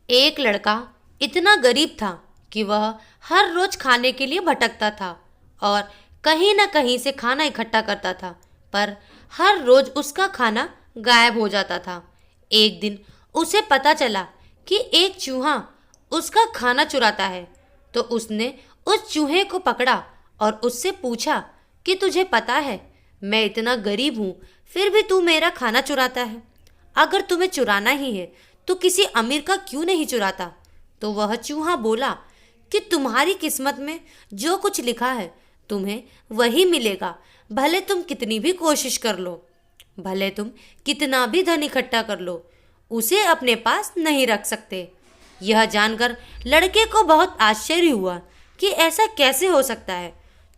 एक लड़का इतना गरीब था कि वह हर रोज खाने के लिए भटकता था और कहीं न कहीं से खाना इकट्ठा करता था, पर हर रोज उसका खाना गायब हो जाता था। एक दिन उसे पता चला कि एक चूहा उसका खाना चुराता है, तो उसने उस चूहे को पकड़ा और उससे पूछा कि तुझे पता है, मैं इतना गरीब हूँ, फिर भी तू मेरा खाना चुराता है। अगर तुम्हें चुराना ही है तो किसी अमीर का क्यों नहीं चुराता। तो वह चूहा बोला कि तुम्हारी किस्मत में जो कुछ लिखा है तुम्हें वही मिलेगा, भले तुम कितनी भी कोशिश कर लो, भले तुम कितना भी धन इकट्ठा कर लो, उसे अपने पास नहीं रख सकते। यह जानकर लड़के को बहुत आश्चर्य हुआ कि ऐसा कैसे हो सकता है।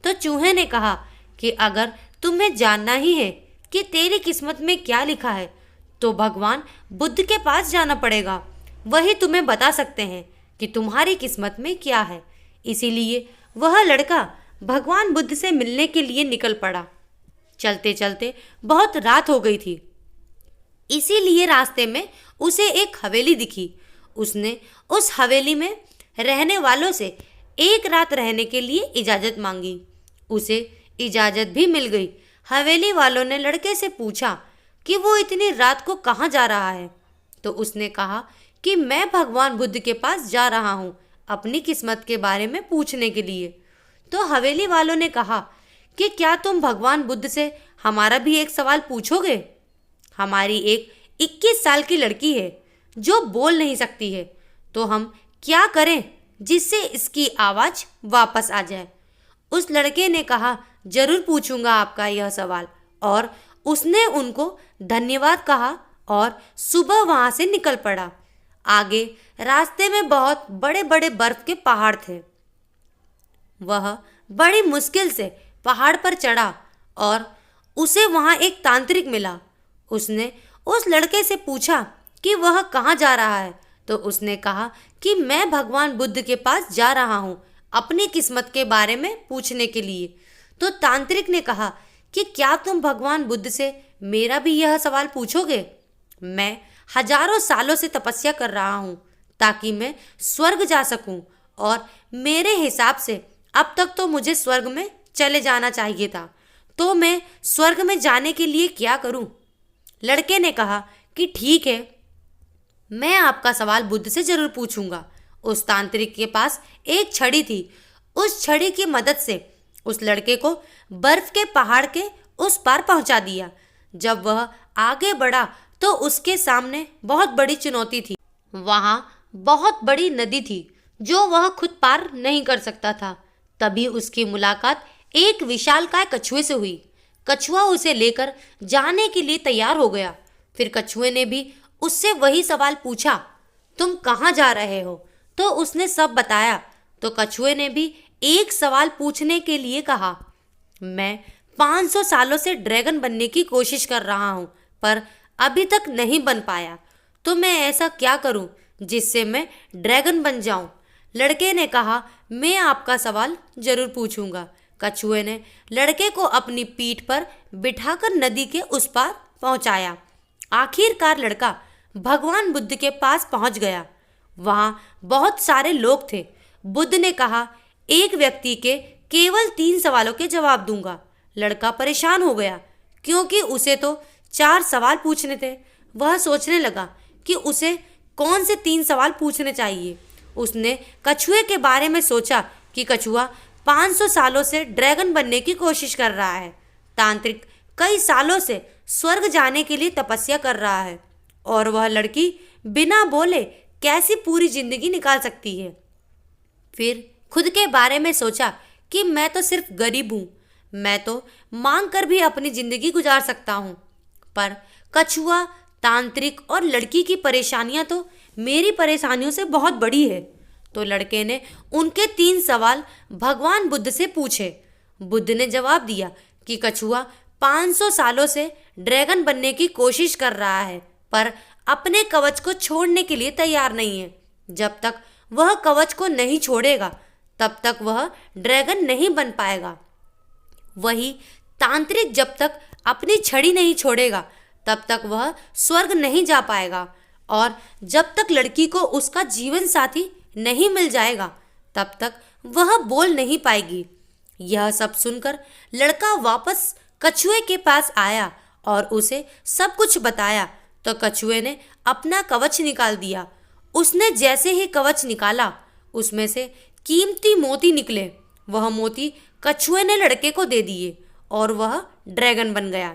तो चूहे ने कहा कि अगर तुम्हें जानना ही है कि तेरी किस्मत में क्या लिखा है, तो भगवान बुद्ध के पास जाना पड़ेगा। वही तुम्हें बता सकते हैं कि तुम्हारी किस्मत में क्या है। इसीलिए वह लड़का भगवान बुद्ध से मिलने के लिए निकल पड़ा। चलते चलते बहुत रात हो गई थी, इसीलिए रास्ते में उसे एक हवेली दिखी। उसने उस हवेली में रहने वालों से एक रात रहने के लिए इजाज़त मांगी। उसे इजाज़त भी मिल गई। हवेली वालों ने लड़के से पूछा कि वो इतनी रात को कहाँ जा रहा है। तो उसने कहा कि मैं भगवान बुद्ध के पास जा रहा हूँ अपनी किस्मत के बारे में पूछने के लिए। तो हवेली वालों ने कहा कि क्या तुम भगवान बुद्ध से हमारा भी एक सवाल पूछोगे। हमारी एक 21 साल की लड़की है जो बोल नहीं सकती है, तो हम क्या करें जिससे इसकी आवाज़ वापस आ जाए। उस लड़के ने कहा, जरूर पूछूंगा आपका यह सवाल। और उसने उनको धन्यवाद कहा और सुबह वहाँ से निकल पड़ा। आगे रास्ते में बहुत बड़े बड़े बर्फ के पहाड़ थे। वह बड़ी मुश्किल से पहाड़ पर चढ़ा और उसे वहाँ एक तांत्रिक मिला। उसने उस लड़के से पूछा कि वह कहाँ जा रहा है। तो उसने कहा कि मैं भगवान बुद्ध के पास जा रहा हूँ अपनी किस्मत के बारे में पूछने के लिए। तो तांत्रिक ने कहा कि क्या तुम भगवान बुद्ध से मेरा भी यह सवाल पूछोगे। मैं हजारों सालों से तपस्या कर रहा हूँ ताकि मैं स्वर्ग जा सकूँ, और मेरे हिसाब से अब तक तो मुझे स्वर्ग में चले जाना चाहिए था, तो मैं स्वर्ग में जाने के लिए क्या करूँ। लड़के ने कहा कि ठीक है, मैं आपका सवाल बुद्ध से जरूर पूछूंगा। उस तांत्रिक के पास एक छड़ी थी। उस छड़ी की मदद से उस लड़के को बर्फ के पहाड़ के उस पार पहुंचा दिया। जब वह आगे बढ़ा तो उसके सामने बहुत बड़ी चुनौती थी। वहां बहुत बड़ी नदी थी जो वह खुद पार नहीं कर सकता था। तभी उसकी मुलाकात एक विशालकाय कछुए से हुई। कछुआ उसे लेकर जाने के लिए तैयार हो गया। फिर कछुए ने भी उससे वही सवाल पूछा, तुम कहाँ जा रहे हो। तो उसने सब बताया। तो कछुए ने भी एक सवाल पूछने के लिए कहा, मैं 500 सालों से ड्रैगन बनने की कोशिश कर रहा हूँ, पर अभी तक नहीं बन पाया, तो मैं ऐसा क्या करूँ जिससे मैं ड्रैगन बन जाऊँ। लड़के ने कहा, मैं आपका सवाल जरूर पूछूंगा। कछुए ने लड़के को अपनी पीठ पर बिठाकर नदी के उस पार पहुंचाया। आखिरकार लड़का भगवान बुद्ध के पास पहुंच गया। वहाँ बहुत सारे लोग थे। बुद्ध ने कहा, एक व्यक्ति के केवल 3 सवालों के जवाब दूंगा। लड़का परेशान हो गया क्योंकि उसे तो 4 सवाल पूछने थे। वह सोचने लगा कि उसे कौन से 3 सवाल पूछने चाहिए। उसने कछुए के बारे में सोचा कि कछुआ 500 सालों से ड्रैगन बनने की कोशिश कर रहा है। तांत्रिक कई सालों से स्वर्ग जाने के लिए तपस्या कर रहा है, और वह लड़की बिना बोले कैसी पूरी जिंदगी निकाल सकती है। फिर खुद के बारे में सोचा कि मैं तो सिर्फ गरीब हूँ, मैं तो मांग कर भी अपनी जिंदगी गुजार सकता हूँ, पर कछुआ, तांत्रिक और लड़की की परेशानियाँ तो मेरी परेशानियों से बहुत बड़ी है। तो लड़के ने उनके 3 सवाल भगवान बुद्ध से पूछे। बुद्ध ने जवाब दिया कि कछुआ 500 सालों से ड्रैगन बनने की कोशिश कर रहा है, पर अपने कवच को छोड़ने के लिए तैयार नहीं है। जब तक वह कवच को नहीं छोड़ेगा तब तक वह ड्रैगन नहीं बन पाएगा। वही तांत्रिक जब तक अपनी छड़ी नहीं छोड़ेगा तब तक वह स्वर्ग नहीं जा पाएगा, और जब तक लड़की को उसका जीवन साथी नहीं मिल जाएगा तब तक वह बोल नहीं पाएगी। यह सब सुनकर लड़का वापस कछुए के पास आया और उसे सब कुछ बताया। तो कछुए ने अपना कवच निकाल दिया। उसने जैसे ही कवच निकाला उसमें से कीमती मोती निकले। वह मोती कछुए ने लड़के को दे दिए और वह ड्रैगन बन गया।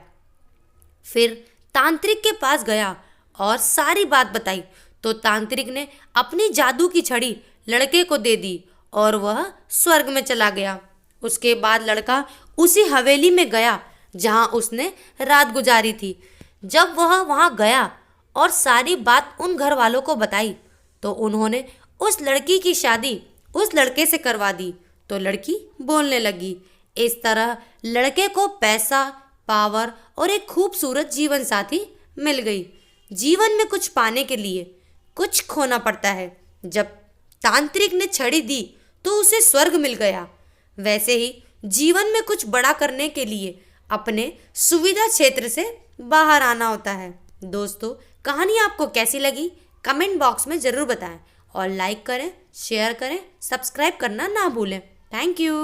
फिर तांत्रिक के पास गया और सारी बात बताई। तो तांत्रिक ने अपनी जादू की छड़ी लड़के को दे दी और वह स्वर्ग में चला गया। उसके बाद लड़का उसी हवेली में गया जहां उसने रात गुजारी थी। जब वह वहां गया और सारी बात उन घर वालों को बताई तो उन्होंने उस लड़की की शादी उस लड़के से करवा दी। तो लड़की बोलने लगी। इस तरह लड़के को पैसा, पावर और एक खूबसूरत जीवन साथी मिल गई। जीवन में कुछ पाने के लिए कुछ खोना पड़ता है। जब तांत्रिक ने छड़ी दी तो उसे स्वर्ग मिल गया। वैसे ही जीवन में कुछ बड़ा करने के लिए अपने सुविधा क्षेत्र से बाहर आना होता है। दोस्तों, कहानी आपको कैसी लगी कमेंट बॉक्स में ज़रूर बताएं और लाइक करें, शेयर करें, सब्सक्राइब करना ना भूलें। Thank you.